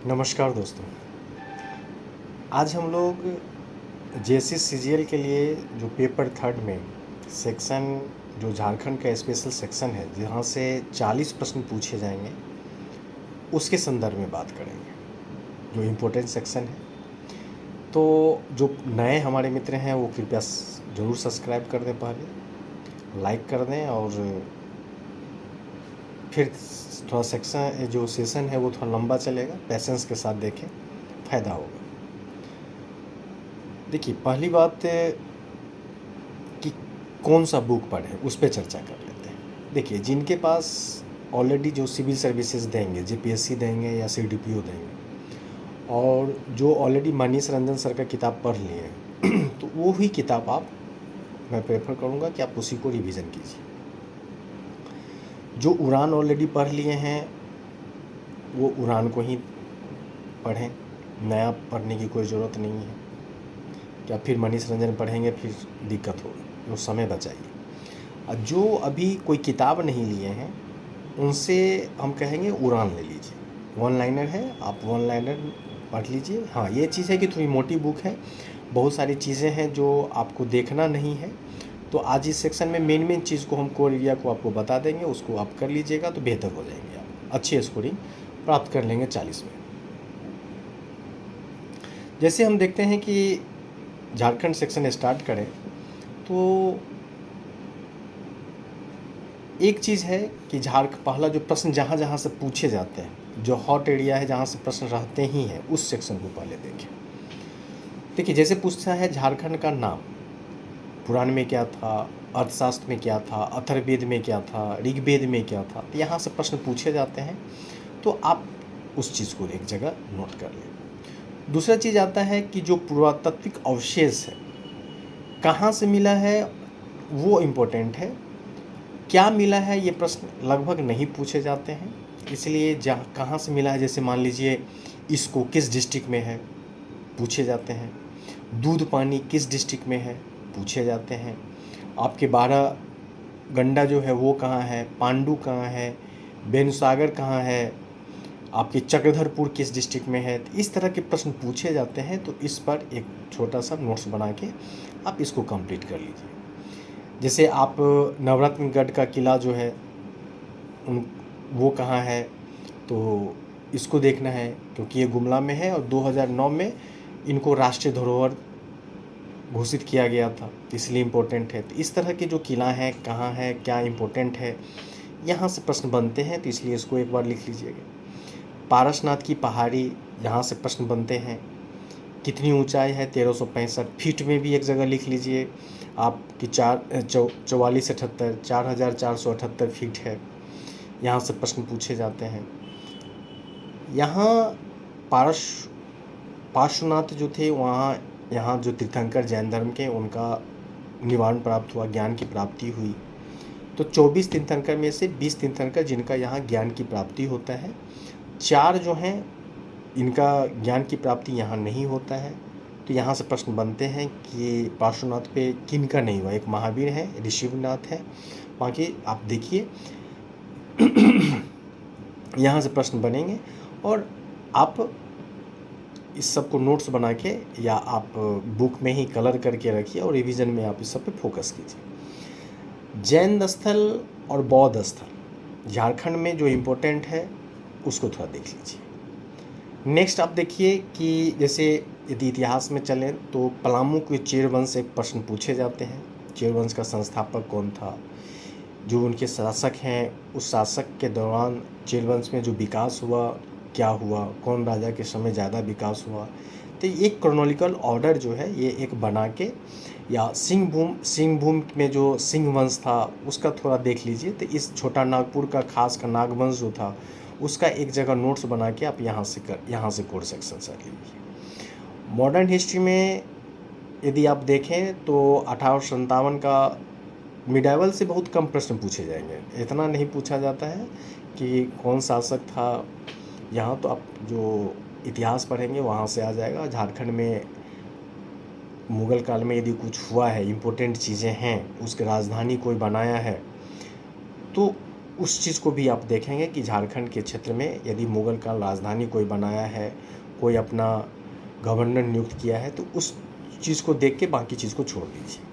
नमस्कार दोस्तों। आज हम लोग जेएसएस सीजीएल के लिए जो पेपर थर्ड में सेक्शन जो झारखंड का स्पेशल सेक्शन है जहाँ से 40 प्रश्न पूछे जाएंगे उसके संदर्भ में बात करेंगे, जो इम्पोर्टेंट सेक्शन है। तो जो नए हमारे मित्र हैं वो कृपया ज़रूर सब्सक्राइब कर दें, पहले लाइक कर दें और फिर थोड़ा सेक्शन जो सेशन है वो थोड़ा लंबा चलेगा, पेशेंस के साथ देखें, फ़ायदा होगा। देखिए, पहली बात कि कौन सा बुक पढ़ें उस पर चर्चा कर लेते हैं। देखिए, जिनके पास ऑलरेडी जो सिविल सर्विसेज देंगे, जेपीएससी देंगे या सीडीपीओ देंगे, और जो ऑलरेडी मनीष रंजन सर का किताब पढ़ लिए हैं तो वो ही किताब मैं प्रेफर करूँगा कि आप उसी को रिवीजन कीजिए। जो उड़ान ऑलरेडी पढ़ लिए हैं वो उड़ान को ही पढ़ें, नया पढ़ने की कोई ज़रूरत नहीं है। क्या फिर मनीष रंजन पढ़ेंगे फिर दिक्कत होगी, वो समय बचाइए। जो अभी कोई किताब नहीं लिए हैं उनसे हम कहेंगे उड़ान ले लीजिए, वन लाइनर है, आप वन लाइनर पढ़ लीजिए। हाँ, ये चीज़ है कि थोड़ी मोटी बुक है, बहुत सारी चीज़ें हैं जो आपको देखना नहीं है। तो आज इस सेक्शन में मेन चीज़ को हम कोर एरिया को आपको बता देंगे, उसको आप कर लीजिएगा तो बेहतर हो जाएंगे, आप अच्छी स्कोरिंग प्राप्त कर लेंगे 40 में। जैसे हम देखते हैं कि झारखंड सेक्शन स्टार्ट करें तो एक चीज़ है कि पहला जो प्रश्न जहाँ जहाँ से पूछे जाते हैं, जो हॉट एरिया है जहाँ से प्रश्न रहते ही हैं, उस सेक्शन को पहले देखें। देखिए, जैसे पूछता है झारखंड का नाम पुराण में क्या था, अर्थशास्त्र में क्या था, अथर्ववेद में क्या था, ऋग्वेद में क्या था, तो यहाँ से प्रश्न पूछे जाते हैं, तो आप उस चीज़ को एक जगह नोट कर लें। दूसरा चीज़ आता है कि जो पुरातात्विक अवशेष है कहाँ से मिला है वो इम्पोर्टेंट है। क्या मिला है ये प्रश्न लगभग नहीं पूछे जाते हैं, इसलिए कहाँ से मिला है, जैसे मान लीजिए इसको किस डिस्ट्रिक्ट में है पूछे जाते हैं, दूध पानी किस डिस्ट्रिक्ट में है पूछे जाते हैं, आपके 12 गंडा जो है वो कहाँ है, पांडु कहाँ है, बेनुसागर कहाँ है, आपके चक्रधरपुर किस डिस्ट्रिक्ट में है। तो इस तरह के प्रश्न पूछे जाते हैं, तो इस पर एक छोटा सा नोट्स बना के आप इसको कंप्लीट कर लीजिए। जैसे आप नवरत्नगढ़ का किला जो है वो कहाँ है, तो इसको देखना है क्योंकि ये गुमला में है और 2009 में इनको राष्ट्रीय धरोहर घोषित किया गया था, इसलिए इम्पोर्टेंट है। तो इस तरह के जो किला हैं कहाँ है, क्या इम्पोर्टेंट है, यहाँ से प्रश्न बनते हैं, तो इसलिए इसको एक बार लिख लीजिएगा। पारसनाथ की पहाड़ी, यहाँ से प्रश्न बनते हैं। कितनी ऊंचाई है, 1365 फीट में भी एक जगह लिख लीजिए आपकी 4478 फीट है, यहाँ से प्रश्न पूछे जाते हैं। यहाँ पार्श्वनाथ जो थे वहाँ यहाँ जो तीर्थंकर जैन धर्म के उनका निवारण प्राप्त हुआ, ज्ञान की प्राप्ति हुई। तो 24 तीर्थंकर में से 20 तीर्थंकर जिनका यहाँ ज्ञान की प्राप्ति होता है, 4 जो हैं इनका ज्ञान की प्राप्ति यहाँ नहीं होता है। तो यहाँ से प्रश्न बनते हैं कि पार्श्वनाथ पे किन का नहीं हुआ, एक महावीर है, ऋषिवनाथ है, बाकी आप देखिए यहाँ से प्रश्न बनेंगे और आप इस सब को नोट्स बना के या आप बुक में ही कलर करके रखिए और रिवीजन में आप इस सब पे फोकस कीजिए। जैन स्थल और बौद्ध स्थल झारखंड में जो इम्पोर्टेंट है उसको थोड़ा देख लीजिए। नेक्स्ट आप देखिए कि जैसे यदि इतिहास में चलें तो पलामू के चेर वंश से प्रश्न पूछे जाते हैं। चेर वंश का संस्थापक कौन था, जो उनके शासक हैं, उस शासक के दौरान चेर वंश में जो विकास हुआ क्या हुआ, कौन राजा के समय ज़्यादा विकास हुआ। तो एक क्रोनोलॉजिकल ऑर्डर जो है ये एक बना के, या सिंहभूम में जो सिंह वंश था उसका थोड़ा देख लीजिए। तो इस छोटा नागपुर का खास का नागवंश जो था उसका एक जगह नोट्स बना के आप यहाँ से कोर सेक्शन से लीजिए। मॉडर्न हिस्ट्री में यदि आप देखें तो 1857 का मिडाइवल से बहुत कम प्रश्न पूछे जाएंगे, इतना नहीं पूछा जाता है कि कौन शासक था। यहाँ तो आप जो इतिहास पढ़ेंगे वहाँ से आ जाएगा। झारखंड में मुग़ल काल में यदि कुछ हुआ है, इम्पोर्टेंट चीज़ें हैं, उसकी राजधानी कोई बनाया है, तो उस चीज़ को भी आप देखेंगे कि झारखंड के क्षेत्र में यदि मुगल काल राजधानी कोई बनाया है, कोई अपना गवर्नर नियुक्त किया है, तो उस चीज़ को देख के बाकी चीज़ को छोड़ दीजिए।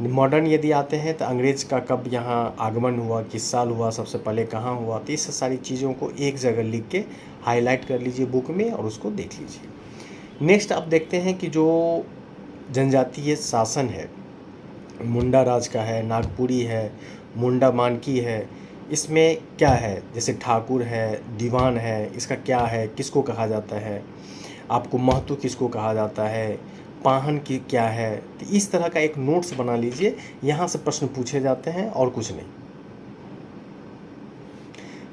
मॉडर्न यदि आते हैं तो अंग्रेज़ का कब यहाँ आगमन हुआ, किस साल हुआ, सबसे पहले कहाँ हुआ, तो इस सारी चीज़ों को एक जगह लिख के हाईलाइट कर लीजिए बुक में और उसको देख लीजिए। नेक्स्ट आप देखते हैं कि जो जनजातीय शासन है, मुंडा राज का है, नागपुरी है, मुंडा मानकी है, इसमें क्या है, जैसे ठाकुर है, दीवान है, इसका क्या है, किसको कहा जाता है, आपको महतो किसको कहा जाता है, पाहन की क्या है, तो इस तरह का एक नोट्स बना लीजिए। यहाँ से प्रश्न पूछे जाते हैं और कुछ नहीं।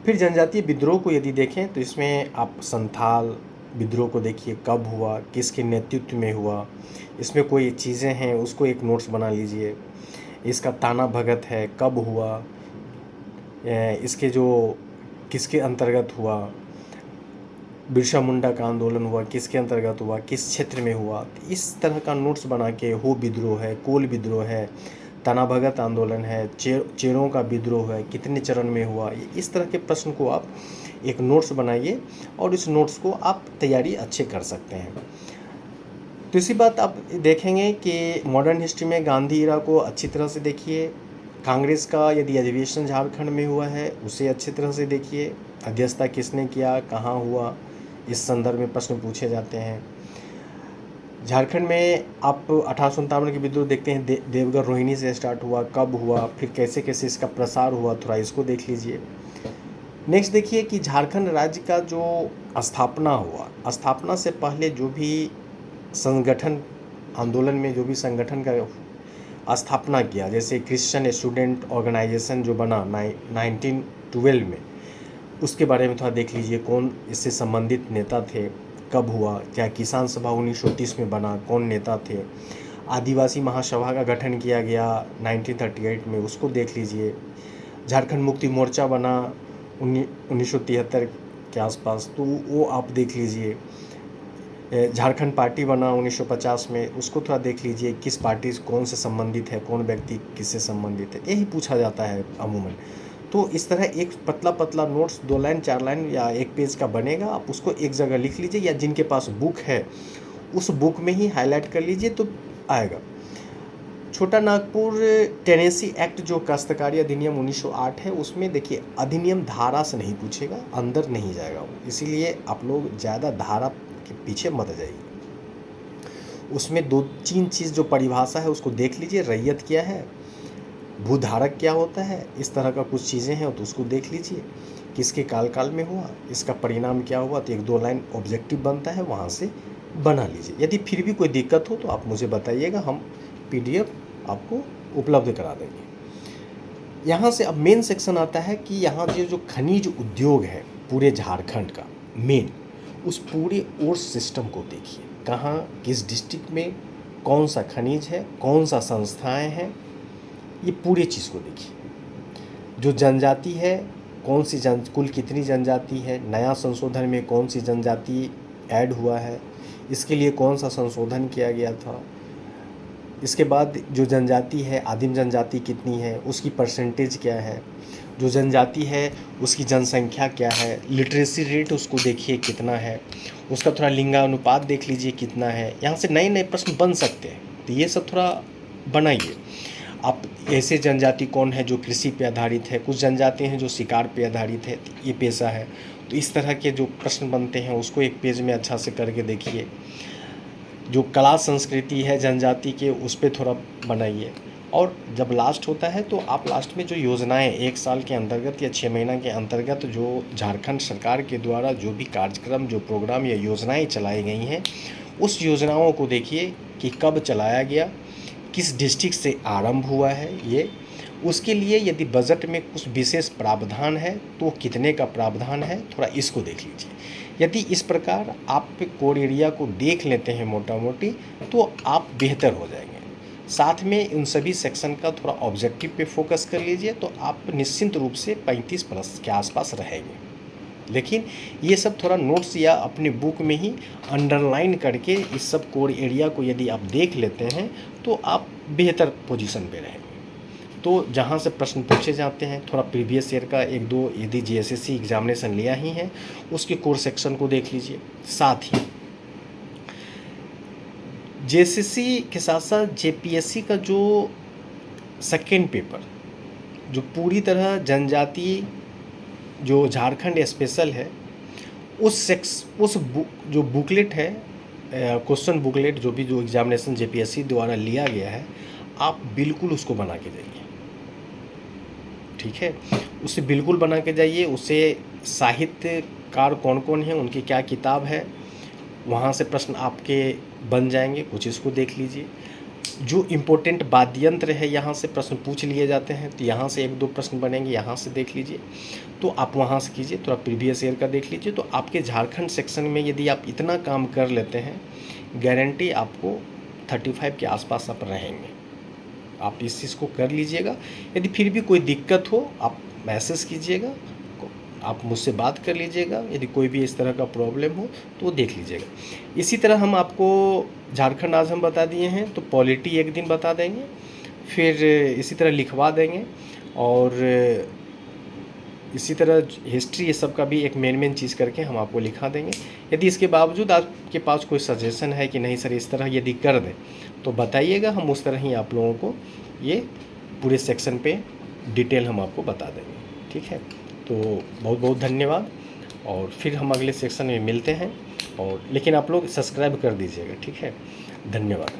फिर जनजातीय विद्रोह को यदि देखें तो इसमें आप संथाल विद्रोह को देखिए, कब हुआ, किसके नेतृत्व में हुआ, इसमें कोई चीज़ें हैं उसको एक नोट्स बना लीजिए। इसका ताना भगत है, कब हुआ, इसके जो किसके अंतर्गत हुआ, बिरसा मुंडा का आंदोलन हुआ, किसके अंतर्गत हुआ, किस क्षेत्र में हुआ, इस तरह का नोट्स बना के, हो विद्रोह है, कोल विद्रोह है, ताना भगत आंदोलन है, चेरों का विद्रोह है, कितने चरण में हुआ, इस तरह के प्रश्न को आप एक नोट्स बनाइए और इस नोट्स को आप तैयारी अच्छे कर सकते हैं। दूसरी बात आप देखेंगे कि मॉडर्न हिस्ट्री में गांधी इरा को अच्छी तरह से देखिए। कांग्रेस का यदि अधिवेशन झारखंड में हुआ है उसे अच्छी तरह से देखिए। अध्यक्षता किसने किया, कहाँ हुआ, इस संदर्भ में प्रश्न पूछे जाते हैं। झारखंड में आप 1857 के विद्रोह देखते हैं, देवगढ़ रोहिणी से स्टार्ट हुआ, कब हुआ, फिर कैसे कैसे इसका प्रसार हुआ, थोड़ा इसको देख लीजिए। नेक्स्ट देखिए कि झारखंड राज्य का जो स्थापना हुआ, स्थापना से पहले जो भी संगठन, आंदोलन में जो भी संगठन का स्थापना किया, जैसे क्रिश्चियन स्टूडेंट ऑर्गेनाइजेशन जो बना 1912 में, उसके बारे में थोड़ा देख लीजिए। कौन इससे संबंधित नेता थे, कब हुआ, क्या किसान सभा 1930 में बना, कौन नेता थे। आदिवासी महासभा का गठन किया गया 1938 में, उसको देख लीजिए। झारखंड मुक्ति मोर्चा बना 1973 के आसपास, तो वो आप देख लीजिए। झारखंड पार्टी बना 1950 में, उसको थोड़ा देख लीजिए। किस पार्टी से कौन से संबंधित है, कौन व्यक्ति किससे संबंधित है, यही पूछा जाता है अमूमन। तो इस तरह एक पतला पतला नोट्स 2 लाइन 4 लाइन या 1 पेज का बनेगा, आप उसको एक जगह लिख लीजिए, या जिनके पास बुक है उस बुक में ही हाईलाइट कर लीजिए तो आएगा। छोटा नागपुर टेनेसी एक्ट जो काश्तकारी अधिनियम 1908 है, उसमें देखिए अधिनियम धारा से नहीं पूछेगा, अंदर नहीं जाएगा वो, इसीलिए आप लोग ज़्यादा धारा के पीछे मत जाइए। उसमें 2-3 चीज़ जो परिभाषा है उसको देख लीजिए। रैयत क्या है, भूधारक क्या होता है, इस तरह का कुछ चीज़ें हैं तो उसको देख लीजिए। किसके काल में हुआ, इसका परिणाम क्या हुआ, तो 1-2 लाइन ऑब्जेक्टिव बनता है, वहाँ से बना लीजिए। यदि फिर भी कोई दिक्कत हो तो आप मुझे बताइएगा, हम PDF आपको उपलब्ध करा देंगे। यहाँ से अब मेन सेक्शन आता है कि यहाँ जो खनिज उद्योग है पूरे झारखंड का मेन, उस पूरे ओर्स सिस्टम को देखिए। कहाँ, किस डिस्ट्रिक्ट में कौन सा खनिज है, कौन सा संस्थाएं हैं, ये पूरी चीज़ को देखिए। जो जनजाति है, कौन सी कुल कितनी जनजाति है, नया संशोधन में कौन सी जनजाति ऐड हुआ है, इसके लिए कौन सा संशोधन किया गया था। इसके बाद जो जनजाति है, आदिम जनजाति कितनी है, उसकी परसेंटेज क्या है, जो जनजाति है उसकी जनसंख्या क्या है, लिटरेसी रेट उसको देखिए कितना है, उसका थोड़ा लिंगानुपात देख लीजिए कितना है। यहाँ से नए नए प्रश्न बन सकते हैं, तो ये सब थोड़ा बनाइए। आप ऐसे जनजाति कौन है जो कृषि पे आधारित है, कुछ जनजाति हैं जो शिकार पे आधारित है, ये पेशा है, तो इस तरह के जो प्रश्न बनते हैं उसको एक पेज में अच्छा से करके देखिए। जो कला संस्कृति है जनजाति के, उस पर थोड़ा बनाइए। और जब लास्ट होता है तो आप लास्ट में जो योजनाएं 1 साल के अंतर्गत या 6 महीना के अंतर्गत जो झारखंड सरकार के द्वारा जो भी कार्यक्रम, जो प्रोग्राम या योजनाएं चलाई गई हैं, उस योजनाओं को देखिए कि कब चलाया गया, किस डिस्ट्रिक्ट से आरंभ हुआ है ये, उसके लिए यदि बजट में कुछ विशेष प्रावधान है तो कितने का प्रावधान है, थोड़ा इसको देख लीजिए। यदि इस प्रकार आप कोर एरिया को देख लेते हैं मोटा मोटी, तो आप बेहतर हो जाएंगे। साथ में उन सभी सेक्शन का थोड़ा ऑब्जेक्टिव पे फोकस कर लीजिए, तो आप निश्चिंत रूप से 35 प्लस के आसपास रहेंगे। लेकिन ये सब थोड़ा नोट्स या अपने बुक में ही अंडरलाइन करके इस सब कोर एरिया को यदि आप देख लेते हैं तो आप बेहतर पोजीशन पे रहेंगे। तो जहाँ से प्रश्न पूछे जाते हैं, थोड़ा प्रीवियस ईयर का एक दो, यदि जीएसएससी एग्जामिनेशन लिया ही है उसके कोर सेक्शन को देख लीजिए। साथ ही जेएसएससी के साथ साथ जेपीएससी का जो सेकेंड पेपर, जो पूरी तरह जनजातीय, जो झारखंड स्पेशल है, जो बुकलेट है, क्वेश्चन बुकलेट जो एग्जामिनेशन जेपीएससी द्वारा लिया गया है, आप बिल्कुल उसको बना के जाइए। ठीक है, उसे बिल्कुल बना के जाइए। उसे साहित्यकार कौन कौन हैं, उनकी क्या किताब है, वहाँ से प्रश्न आपके बन जाएंगे, कुछ इसको देख लीजिए। जो इम्पोर्टेंट वाद्य यंत्र है, यहाँ से प्रश्न पूछ लिए जाते हैं, तो यहाँ से एक दो प्रश्न बनेंगे, यहाँ से देख लीजिए। तो आप वहाँ से कीजिए, थोड़ा प्रीवियस ईयर का देख लीजिए। तो आपके झारखंड सेक्शन में यदि आप इतना काम कर लेते हैं, गारंटी आपको 35 के आसपास आप रहेंगे। आप इस चीज़ को कर लीजिएगा। यदि फिर भी कोई दिक्कत हो, आप मैसेज कीजिएगा, आप मुझसे बात कर लीजिएगा। यदि कोई भी इस तरह का प्रॉब्लम हो तो वो देख लीजिएगा। इसी तरह हम आपको झारखंड आज हम बता दिए हैं, तो पॉलिटी एक दिन बता देंगे, फिर इसी तरह लिखवा देंगे, और इसी तरह हिस्ट्री, ये सब का भी एक मेन चीज़ करके हम आपको लिखा देंगे। यदि इसके बावजूद आपके पास कोई सजेशन है कि नहीं सर इस तरह यदि कर दें तो बताइएगा, हम उस तरह ही आप लोगों को ये पूरे सेक्शन पे डिटेल हम आपको बता देंगे। ठीक है, तो बहुत बहुत धन्यवाद, और फिर हम अगले सेक्शन में मिलते हैं। और लेकिन आप लोग सब्सक्राइब कर दीजिएगा। ठीक है, धन्यवाद।